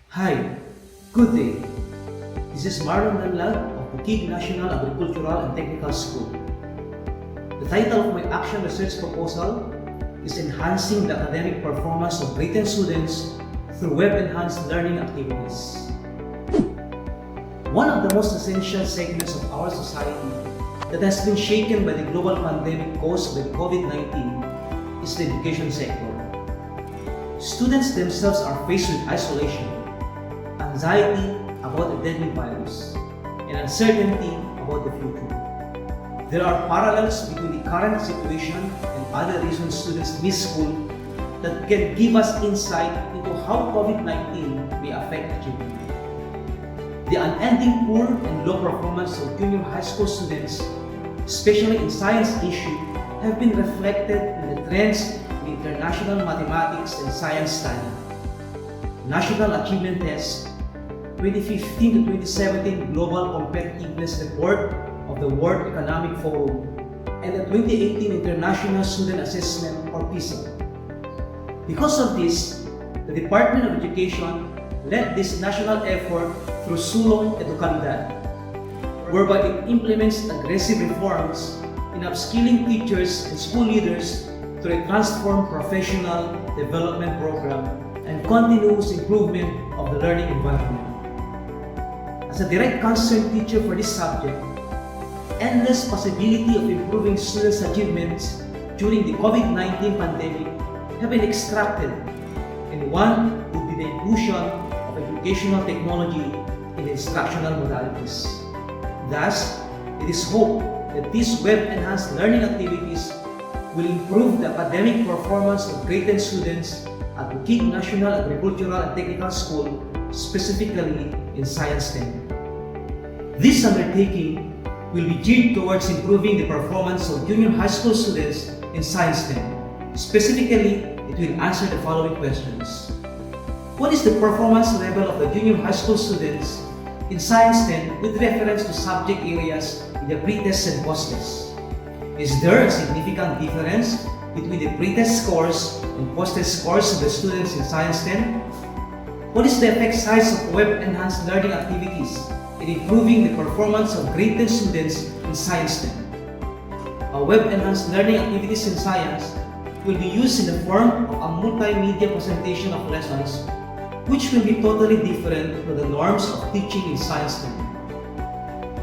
Hi, good day. This is Marlon of the National Agricultural and Technical School. The title of my action research proposal is Enhancing the Academic Performance of Britain Students through Web-Enhanced Learning Activities. One of the most essential segments of our society that has been shaken by the global pandemic caused by COVID-19 is the education sector. Students themselves are faced with isolation, anxiety about the deadly virus, and uncertainty about the future. There are parallels between the current situation and other reasons students miss school that can give us insight into how COVID-19 may affect achievement. The unending poor and low performance of junior high school students, especially in science issues, have been reflected in the trends in international mathematics and science study. National Achievement Test 2015 to 2017 Global Competitiveness Report of the World Economic Forum, and the 2018 International Student Assessment or PISA. Because of this, the Department of Education led this national effort through Sulong Edukalidad, whereby it implements aggressive reforms in upskilling teachers and school leaders through a transformed professional development program and continuous improvement of the learning environment. As a direct concerned teacher for this subject, endless possibility of improving students' achievements during the COVID-19 pandemic have been extracted, and one would be the inclusion of educational technology in instructional modalities. Thus, it is hoped that these web-enhanced learning activities will improve the academic performance of graded students at the National Agricultural and Technical School, specifically in Science 10. This undertaking will be geared towards improving the performance of junior high school students in Science 10. Specifically, it will answer the following questions. What is the performance level of the junior high school students in Science 10 with reference to subject areas in the pre-test and post-test? Is there a significant difference between the pre-test scores and post-test scores of the students in Science 10? What is the effect size of web-enhanced learning activities in improving the performance of graded students in Science 10? A web-enhanced learning activities in science will be used in the form of a multimedia presentation of lessons, which will be totally different to the norms of teaching in Science 10.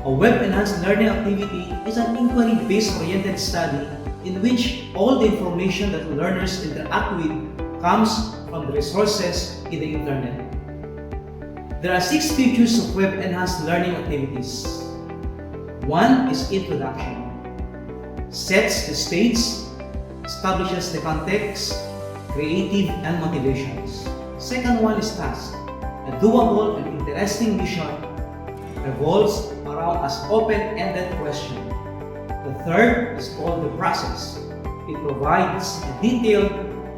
A web-enhanced learning activity is an inquiry-based oriented study in which all the information that learners interact with comes from the resources in the internet. There are 6 features of web-enhanced learning activities. 1 is introduction. Sets the stage, establishes the context, creative and motivations. Second one is task. A doable and interesting mission revolves around an open-ended question. The third is called the process. It provides detailed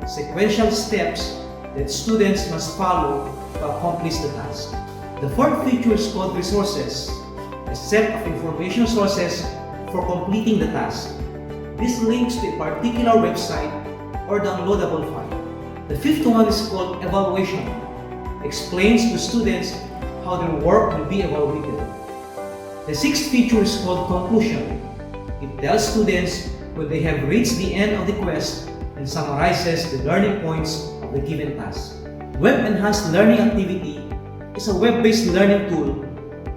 sequential steps that students must follow to accomplish the task. The fourth feature is called resources, a set of information sources for completing the task. This links to a particular website or downloadable file. The fifth one is called evaluation, explains to students how their work will be evaluated. The sixth feature is called conclusion. It tells students when they have reached the end of the quest and summarizes the learning points of the given task. Web-enhanced learning activity is a web-based learning tool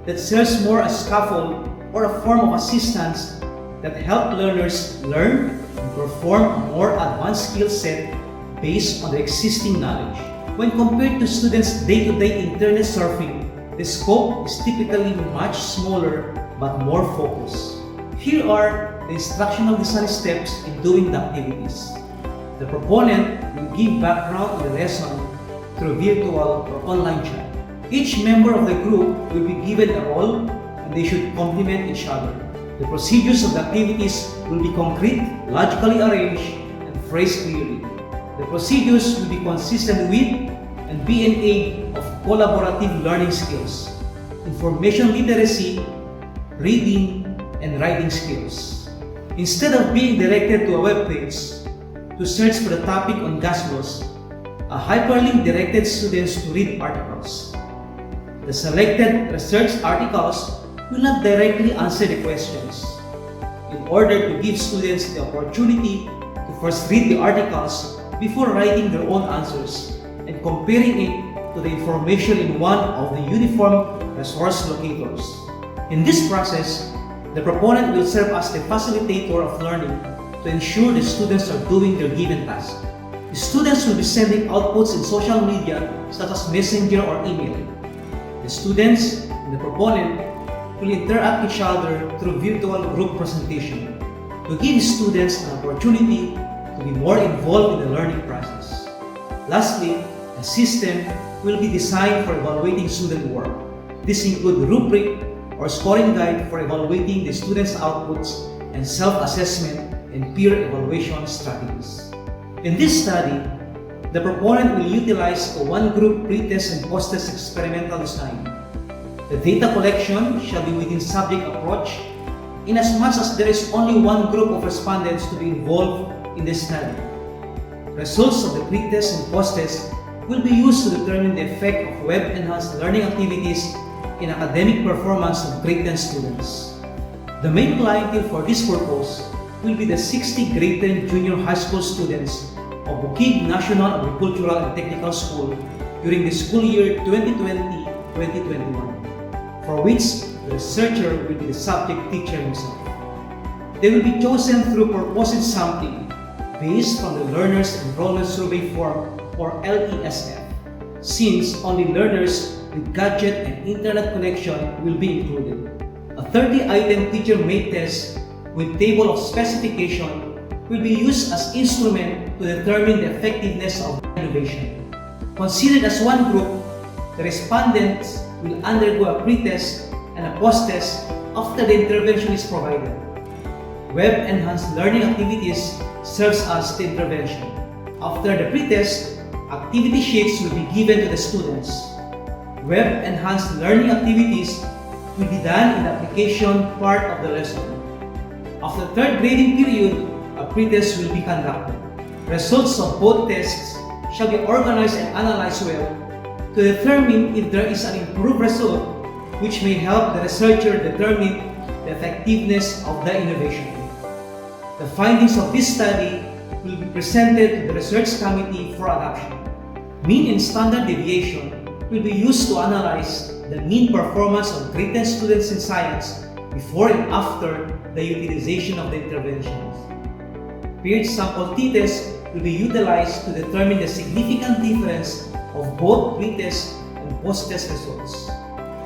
that serves more as scaffold or a form of assistance that help learners learn and perform a more advanced skill set based on their existing knowledge. When compared to students' day-to-day internet surfing, the scope is typically much smaller but more focused. Here are the instructional design steps in doing the activities. The proponent will give background to the lesson through virtual or online chat. Each member of the group will be given a role and they should complement each other. The procedures of the activities will be concrete, logically arranged, and phrased clearly. The procedures will be consistent with and be an aid of collaborative learning skills, information literacy, reading, and writing skills. Instead of being directed to a web page to search for the topic on gas laws, a hyperlink directed students to read articles. the selected research articles will not directly answer the questions. In order to give students the opportunity to first read the articles before writing their own answers and comparing it to the information in one of the uniform resource locators. In this process, the proponent will serve as the facilitator of learning to ensure the students are doing their given task. The students will be sending outputs in social media such as Messenger or email. The students and the proponent will interact with each other through virtual group presentation to give students an opportunity to be more involved in the learning process. Lastly, a system will be designed for evaluating student work. This includes rubric or scoring guide for evaluating the students' outputs and self-assessment and peer evaluation strategies. In this study, the proponent will utilize a one-group pre-test and post-test experimental design. The data collection shall be within subject approach, inasmuch as there is only one group of respondents to be involved in the study. Results of the pre-test and post-test will be used to determine the effect of web-enhanced learning activities in academic performance of grade 10 students. The main clientele for this purpose will be the 60 grade 10 junior high school students of Bukid National Agricultural and Technical School during the school year 2020-2021, for which the researcher will be the subject teacher himself. They will be chosen through purposive sampling based on the Learners Enrollment Survey Form or LESF, since only learners with gadget and internet connection will be included. A 30-item teacher-made test with table of specification will be used as instrument to determine the effectiveness of innovation. Considered as one group, the respondents will undergo a pre-test and a post-test after the intervention is provided. Web-enhanced learning activities serves as the intervention. After the pre-test, activity sheets will be given to the students. Web-enhanced learning activities will be done in the application part of the lesson. After the third grading period, a pre-test will be conducted. Results of both tests shall be organized and analyzed well to determine if there is an improved result, which may help the researcher determine the effectiveness of the innovation. The findings of this study will be presented to the research committee for adoption. Mean and standard deviation will be used to analyze the mean performance of grade 10 students in science before and after the utilization of the interventions. Paired sample t-test will be utilized to determine the significant difference of both pre-test and post-test results.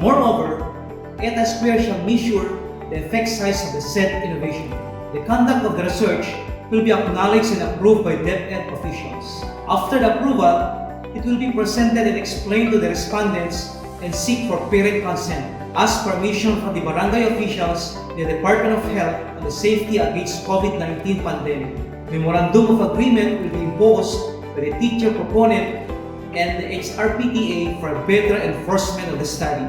Moreover, eta square shall measure the effect size of the said innovation. The conduct of the research will be acknowledged and approved by DepEd officials. After the approval, it will be presented and explained to the respondents and seek for parent consent. Ask permission from the barangay officials, the Department of Health, and the Safety Against COVID-19 Pandemic. Memorandum of Agreement will be imposed by the teacher proponent and the HRPTA for better enforcement of the study.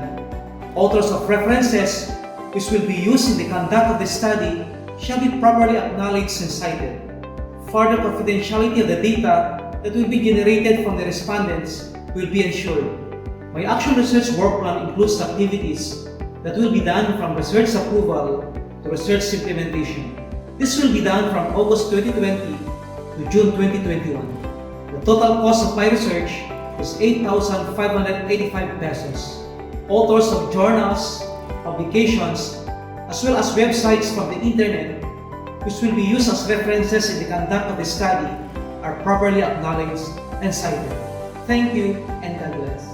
Authors of references, which will be used in the conduct of the study, shall be properly acknowledged and cited. Further confidentiality of the data that will be generated from the respondents will be ensured. My action research work plan includes activities that will be done from research approval to research implementation. This will be done from August 2020 to June 2021. The total cost of my research is 8,585 pesos. Authors of journals, publications, as well as websites from the internet, which will be used as references in the conduct of the study, are properly acknowledged and cited. Thank you and God bless.